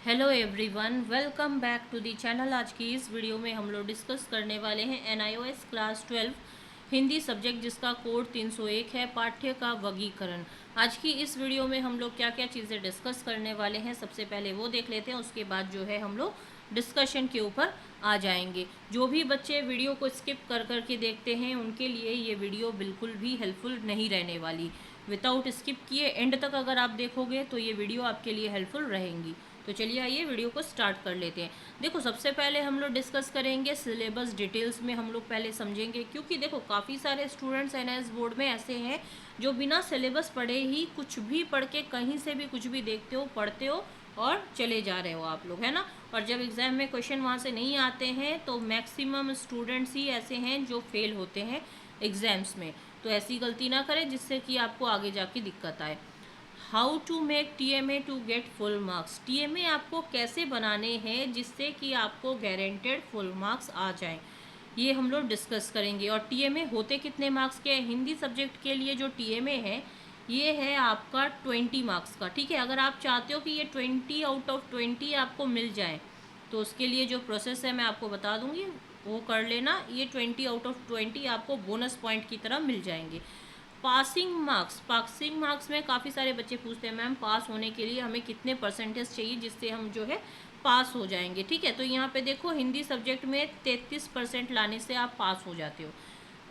Hello everyone, welcome back to the channel. आज की इस वीडियो में हम लोग डिस्कस करने वाले हैं NIOS क्लास 12 हिंदी सब्जेक्ट जिसका कोड 301 है, पाठ्य का वर्गीकरण। आज की इस वीडियो में हम लोग क्या क्या चीज़ें डिस्कस करने वाले हैं सबसे पहले वो देख लेते हैं, उसके बाद जो है हम लोग डिस्कशन के ऊपर आ जाएंगे। जो भी बच्चे वीडियो को स्किप कर कर के देखते हैं उनके लिए ये वीडियो बिल्कुल भी हेल्पफुल नहीं रहने वाली। विदाउट स्किप किए एंड तक अगर आप देखोगे तो ये वीडियो आपके लिए हेल्पफुल रहेंगी। तो चलिए आइए वीडियो को स्टार्ट कर लेते हैं। देखो, सबसे पहले हम लोग डिस्कस करेंगे सिलेबस डिटेल्स में। हम लोग पहले समझेंगे, क्योंकि देखो काफ़ी सारे स्टूडेंट्स NIS बोर्ड में ऐसे हैं जो बिना सिलेबस पढ़े ही कुछ भी पढ़ के कहीं से भी कुछ भी देखते हो, पढ़ते हो और चले जा रहे हो आप लोग, है ना। और जब एग्ज़ाम में क्वेश्चन वहाँ से नहीं आते हैं तो मैक्सिमम स्टूडेंट्स ही ऐसे हैं जो फेल होते हैं एग्ज़ाम्स में। तो ऐसी गलती ना करें जिससे कि आपको आगे जाके दिक्कत आए। How to make TMA to get full marks. TMA आपको कैसे बनाने हैं जिससे कि आपको गारंटेड फुल मार्क्स आ जाएं, ये हम लोग डिस्कस करेंगे। और TMA होते कितने मार्क्स के हैं? हिंदी सब्जेक्ट के लिए जो TMA है ये है आपका 20 मार्क्स का। ठीक है, अगर आप चाहते हो कि ये 20 आउट ऑफ 20 आपको मिल जाए तो उसके लिए जो प्रोसेस है मैं आपको बता दूंगी, वो कर लेना। ये 20 आउट ऑफ 20 आपको बोनस पॉइंट की तरह मिल जाएंगे। पासिंग मार्क्स में काफ़ी सारे बच्चे पूछते हैं, मैम पास होने के लिए हमें कितने परसेंटेज चाहिए जिससे हम जो है पास हो जाएंगे। ठीक है, तो यहाँ पे देखो हिंदी सब्जेक्ट में 33% लाने से आप पास हो जाते हो।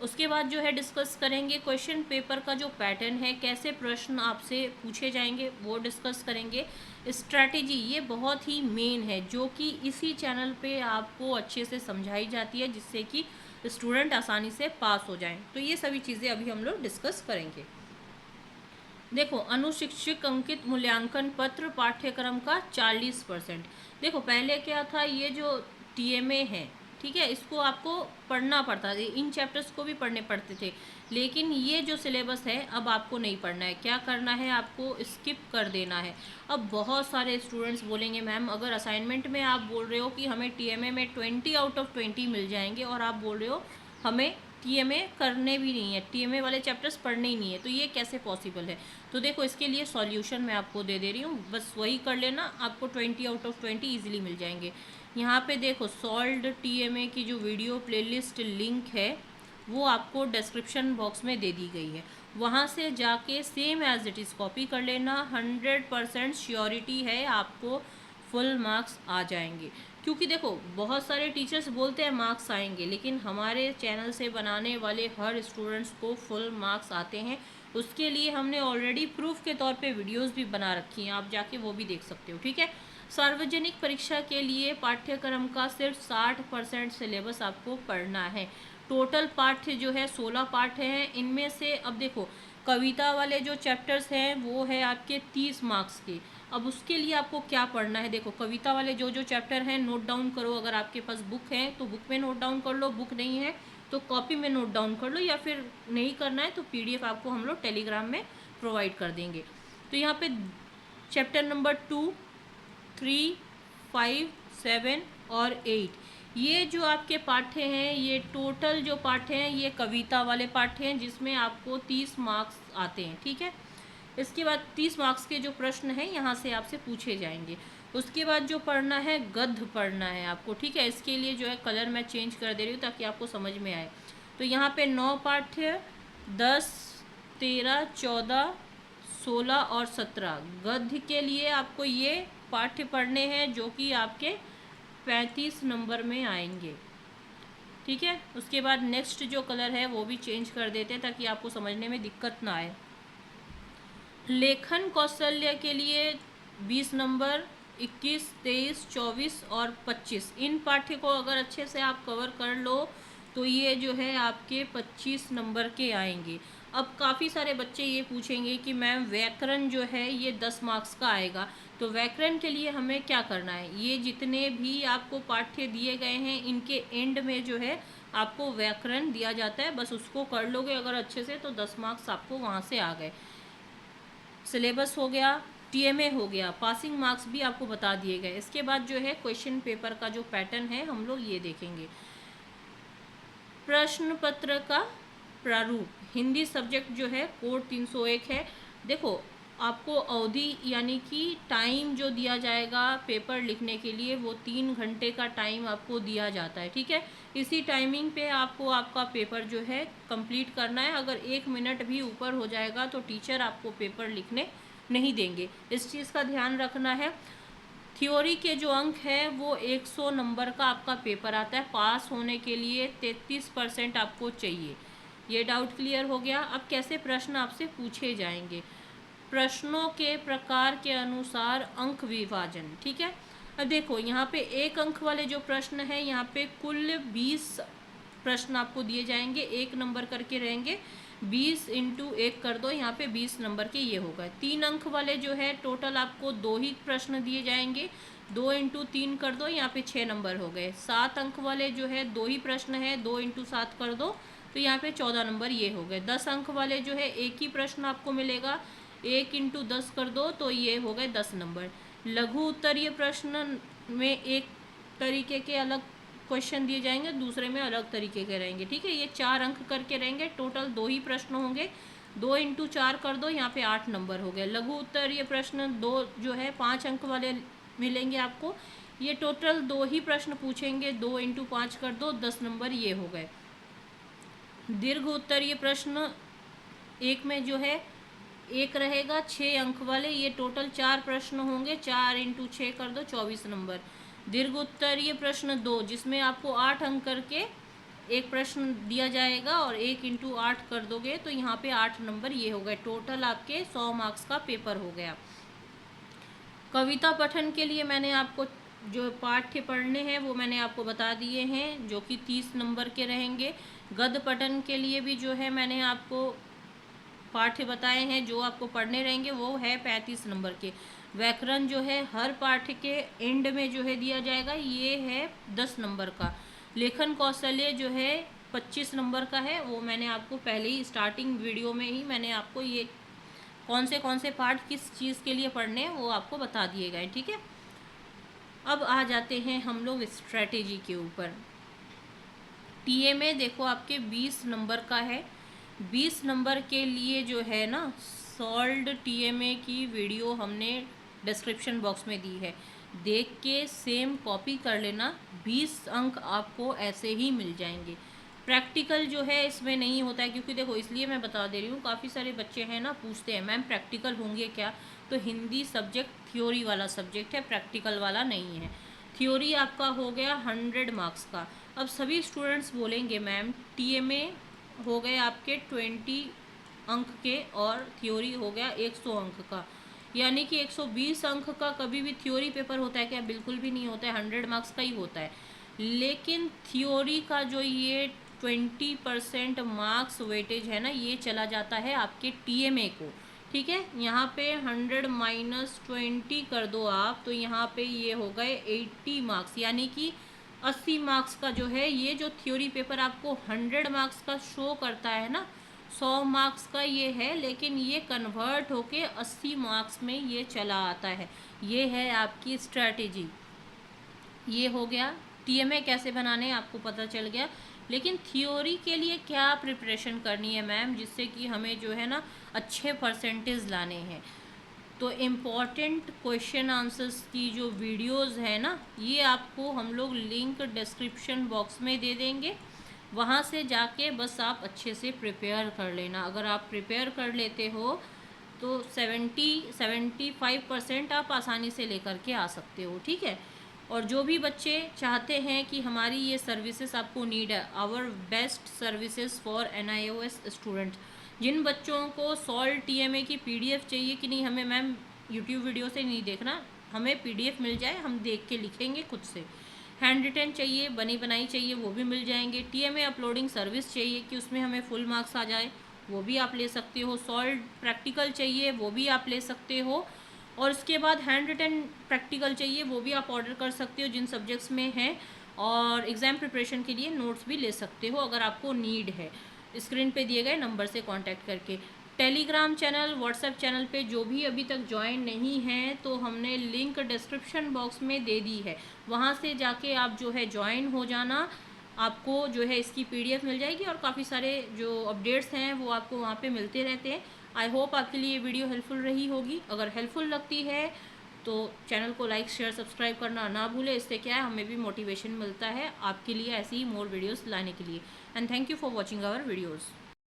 उसके बाद जो है डिस्कस करेंगे क्वेश्चन पेपर का जो पैटर्न है, कैसे प्रश्न आपसे पूछे जाएंगे वो डिस्कस करेंगे। स्ट्रैटेजी ये बहुत ही मेन है जो कि इसी चैनल पे आपको अच्छे से समझाई जाती है जिससे कि स्टूडेंट आसानी से पास हो जाएं। तो ये सभी चीज़ें अभी हम लोग डिस्कस करेंगे। देखो, अनुशिक्षक अंकित मूल्यांकन पत्र पाठ्यक्रम का 40%। देखो पहले क्या था, ये जो TMA है, ठीक है, इसको आपको पढ़ना पड़ता था, इन चैप्टर्स को भी पढ़ने पड़ते थे। लेकिन ये जो सिलेबस है अब आपको नहीं पढ़ना है। क्या करना है, आपको स्किप कर देना है। अब बहुत सारे स्टूडेंट्स बोलेंगे मैम अगर असाइनमेंट में आप बोल रहे हो कि हमें TMA में 20 आउट ऑफ 20 मिल जाएंगे और आप बोल रहे हो हमें TMA करने भी नहीं है, TMA वाले चैप्टर्स पढ़ने ही नहीं है, तो ये कैसे पॉसिबल है। तो देखो इसके लिए सॉल्यूशन मैं आपको दे रही हूँ, बस वही कर लेना, आपको 20 आउट ऑफ 20 ईजिली मिल जाएंगे। यहाँ पे देखो सॉल्व्ड TMA की जो वीडियो प्लेलिस्ट लिंक है वो आपको डिस्क्रिप्शन बॉक्स में दे दी गई है, वहाँ से जाके same as it is copy कर लेना। 100% श्योरिटी है आपको फुल मार्क्स आ जाएंगे। क्योंकि देखो बहुत सारे टीचर्स बोलते हैं मार्क्स आएंगे, लेकिन हमारे चैनल से बनाने वाले हर स्टूडेंट्स को फुल मार्क्स आते हैं। उसके लिए हमने ऑलरेडी प्रूफ के तौर पे वीडियोस भी बना रखी हैं, आप जाके वो भी देख सकते हो। ठीक है, सार्वजनिक परीक्षा के लिए पाठ्यक्रम का सिर्फ 60% सिलेबस आपको पढ़ना है। टोटल पाठ्य जो है 16 पाठ हैं। इनमें से अब देखो कविता वाले जो चैप्टर्स हैं वो है आपके 30 मार्क्स के। अब उसके लिए आपको क्या पढ़ना है, देखो कविता वाले जो जो चैप्टर हैं नोट डाउन करो। अगर आपके पास बुक है तो बुक में नोट डाउन कर लो, बुक नहीं है तो कॉपी में नोट डाउन कर लो, या फिर नहीं करना है तो PDF आपको हम लोग टेलीग्राम में प्रोवाइड कर देंगे। तो यहाँ पे चैप्टर नंबर 2, 3, 5, 7 और 8 ये जो आपके पाठ्य हैं, ये टोटल जो पाठ्य हैं ये कविता वाले पाठ्य हैं जिसमें आपको 30 मार्क्स आते हैं। ठीक है, इसके बाद 30 मार्क्स के जो प्रश्न हैं यहाँ से आपसे पूछे जाएंगे। उसके बाद जो पढ़ना है गद्य पढ़ना है आपको। ठीक है, इसके लिए जो है कलर मैं चेंज कर दे रही हूँ ताकि आपको समझ में आए। तो यहाँ पे 9 पाठ्य, 10, 13, 14, 16 और 17 गद्य के लिए आपको ये पाठ्य पढ़ने हैं जो कि आपके 35 नंबर में आएंगे। ठीक है, उसके बाद नेक्स्ट जो कलर है वो भी चेंज कर देते हैं ताकि आपको समझने में दिक्कत ना आए। लेखन कौशल्य के लिए 20 नंबर, 21, 23, 24 और 25 इन पाठ्य को अगर अच्छे से आप कवर कर लो तो ये जो है आपके 25 नंबर के आएंगे। अब काफ़ी सारे बच्चे ये पूछेंगे कि मैम व्याकरण जो है ये 10 मार्क्स का आएगा, तो व्याकरण के लिए हमें क्या करना है। ये जितने भी आपको पाठ्य दिए गए हैं इनके एंड में जो है आपको व्याकरण दिया जाता है, बस उसको कर लोगे अगर अच्छे से तो 10 मार्क्स आपको वहाँ से आ गए। सिलेबस हो गया, TMA हो गया, पासिंग मार्क्स भी आपको बता दिए गए। इसके बाद जो है क्वेश्चन पेपर का जो पैटर्न है हम लोग ये देखेंगे। प्रश्न पत्र का प्रारूप, हिंदी सब्जेक्ट जो है कोड 301 है। देखो आपको अवधि यानी कि टाइम जो दिया जाएगा पेपर लिखने के लिए वो 3 घंटे का टाइम आपको दिया जाता है, ठीक है। इसी टाइमिंग पे आपको आपका पेपर जो है कंप्लीट करना है। अगर 1 मिनट भी ऊपर हो जाएगा तो टीचर आपको पेपर लिखने नहीं देंगे, इस चीज़ का ध्यान रखना है। थ्योरी के जो अंक है वो 100 नंबर का आपका पेपर आता है। पास होने के लिए 33% आपको चाहिए। ये डाउट क्लियर हो गया। अब कैसे प्रश्न आपसे पूछे जाएंगे, प्रश्नों के प्रकार के अनुसार अंक विभाजन, ठीक है। अब देखो यहाँ पे 1 अंक वाले जो प्रश्न है यहाँ पे कुल 20 प्रश्न आपको दिए जाएंगे, 1 नंबर करके रहेंगे। 20 इंटू 1 कर दो, यहाँ पे 20 नंबर के ये होगा। 3 अंक वाले जो है टोटल आपको 2 ही प्रश्न दिए जाएंगे, 2 इंटू 3 कर दो, यहाँ पे 6 नंबर हो गए। 7 अंक वाले जो है 2 ही प्रश्न है, 2 इंटू 7 कर दो तो यहाँ पे 14 नंबर ये हो गए। 10 अंक वाले जो है 1 ही प्रश्न आपको मिलेगा, 1 इंटू 10 कर दो तो ये हो गए 10 नंबर। लघु उत्तरीय प्रश्न में एक तरीके के अलग क्वेश्चन दिए जाएंगे, दूसरे में अलग तरीके के रहेंगे, ठीक है। ये 4 अंक करके रहेंगे, टोटल 2 ही प्रश्न होंगे, 2 इंटू 4 कर दो, यहाँ पे 8 नंबर हो गए। लघु उत्तरीय प्रश्न 2 जो है 5 अंक वाले मिलेंगे आपको, ये टोटल 2 ही प्रश्न पूछेंगे, 2 इंटू 5 कर दो, 10 नंबर ये हो गए। दीर्घ उत्तरीय प्रश्न एक में जो है एक रहेगा 6 अंक वाले, ये टोटल 4 प्रश्न होंगे, 4 इंटू 6 कर दो, 24 नंबर। दीर्घ उत्तरीय प्रश्न 2 जिसमें आपको 8 अंक करके एक प्रश्न दिया जाएगा और 1 इंटू 8 कर दोगे तो यहाँ पे 8 नंबर ये हो गए। टोटल आपके 100 मार्क्स का पेपर हो गया। कविता पठन के लिए मैंने आपको जो पाठ्य पढ़ने हैं वो मैंने आपको बता दिए हैं, जो कि 30 नंबर के रहेंगे। गद्य पठन के लिए भी जो है मैंने आपको पाठ्य बताए हैं, जो आपको पढ़ने रहेंगे वो है 35 नंबर के। व्याकरण जो है हर पाठ्य के एंड में जो है दिया जाएगा, ये है 10 नंबर का। लेखन कौशल्य जो है 25 नंबर का है, वो मैंने आपको पहले ही स्टार्टिंग वीडियो में ही मैंने आपको ये कौन से पाठ किस चीज़ के लिए पढ़ने हैं वो आपको बता दिए गए, ठीक है। अब आ जाते हैं हम लोग स्ट्रैटेजी के ऊपर। टीए में देखो आपके 20 नंबर का है। 20 नंबर के लिए जो है ना सॉल्ड टीएमए की वीडियो हमने डिस्क्रिप्शन बॉक्स में दी है, देख के सेम कॉपी कर लेना। 20 अंक आपको ऐसे ही मिल जाएंगे। प्रैक्टिकल जो है इसमें नहीं होता है, क्योंकि देखो इसलिए मैं बता दे रही हूँ, काफ़ी सारे बच्चे हैं ना पूछते हैं मैम प्रैक्टिकल होंगे क्या, तो हिंदी सब्जेक्ट थ्योरी वाला सब्जेक्ट है, प्रैक्टिकल वाला नहीं है। थ्योरी आपका हो गया 100 मार्क्स का। अब सभी स्टूडेंट्स बोलेंगे मैम टीएमए हो गए आपके 20 अंक के और थ्योरी हो गया 100 अंक का, यानी कि 120 अंक का कभी भी थ्योरी पेपर होता है क्या? बिल्कुल भी नहीं होता है, 100 मार्क्स का ही होता है। लेकिन थ्योरी का जो ये 20% मार्क्स वेटेज है ना, ये चला जाता है आपके टीएमए को, ठीक है। यहाँ पे 100 माइनस 20 कर दो आप, तो यहाँ पे ये हो गए 80 मार्क्स, यानी कि 80 मार्क्स का जो है ये जो थ्योरी पेपर आपको 100 मार्क्स का शो करता है ना, 100 मार्क्स का ये है, लेकिन ये कन्वर्ट होके 80 मार्क्स में ये चला आता है। ये है आपकी स्ट्रैटेजी। ये हो गया टीएमए कैसे बनाने आपको पता चल गया। लेकिन थ्योरी के लिए क्या प्रिपरेशन करनी है मैम, जिससे कि हमें जो है ना अच्छे परसेंटेज लाने हैं, तो इम्पॉर्टेंट क्वेश्चन आंसर्स की जो वीडियोस है ना, ये आपको हम लोग लिंक डिस्क्रिप्शन बॉक्स में दे देंगे, वहाँ से जाके बस आप अच्छे से प्रिपेयर कर लेना। अगर आप प्रिपेयर कर लेते हो तो 70-75% आप आसानी से लेकर के आ सकते हो, ठीक है। और जो भी बच्चे चाहते हैं कि हमारी ये सर्विसेज आपको नीड है, our best services for NIOS student, जिन बच्चों को सॉल्व टीएमए की पीडीएफ चाहिए कि नहीं हमें मैम यूट्यूब वीडियो से नहीं देखना, हमें पीडीएफ मिल जाए, हम देख के लिखेंगे खुद से। हैंड रिटन चाहिए, बनी बनाई चाहिए, वो भी मिल जाएंगे। टीएमए अपलोडिंग सर्विस चाहिए कि उसमें हमें फुल मार्क्स आ जाए, वो भी आप ले सकते हो। सॉल्व प्रैक्टिकल चाहिए, वो भी आप ले सकते हो। और उसके बाद हैंड रिटन प्रैक्टिकल चाहिए, वो भी आप ऑर्डर कर सकते हो जिन सब्जेक्ट्स में हैं। और एग्ज़ाम प्रिपरेशन के लिए नोट्स भी ले सकते हो अगर आपको नीड है, स्क्रीन पे दिए गए नंबर से कांटेक्ट करके। टेलीग्राम चैनल, व्हाट्सएप चैनल पे जो भी अभी तक ज्वाइन नहीं हैं, तो हमने लिंक डिस्क्रिप्शन बॉक्स में दे दी है, वहाँ से जाके आप जो है ज्वाइन हो जाना। आपको जो है इसकी पीडीएफ मिल जाएगी और काफ़ी सारे जो अपडेट्स हैं वो आपको वहाँ पे मिलते रहते हैं। आई होप आपके लिए ये वीडियो हेल्पफुल रही होगी। अगर हेल्पफुल लगती है तो चैनल को लाइक शेयर सब्सक्राइब करना ना भूलें। इससे क्या है, हमें भी मोटिवेशन मिलता है आपके लिए ऐसी ही मोर वीडियोस लाने के लिए। And thank you for watching our videos.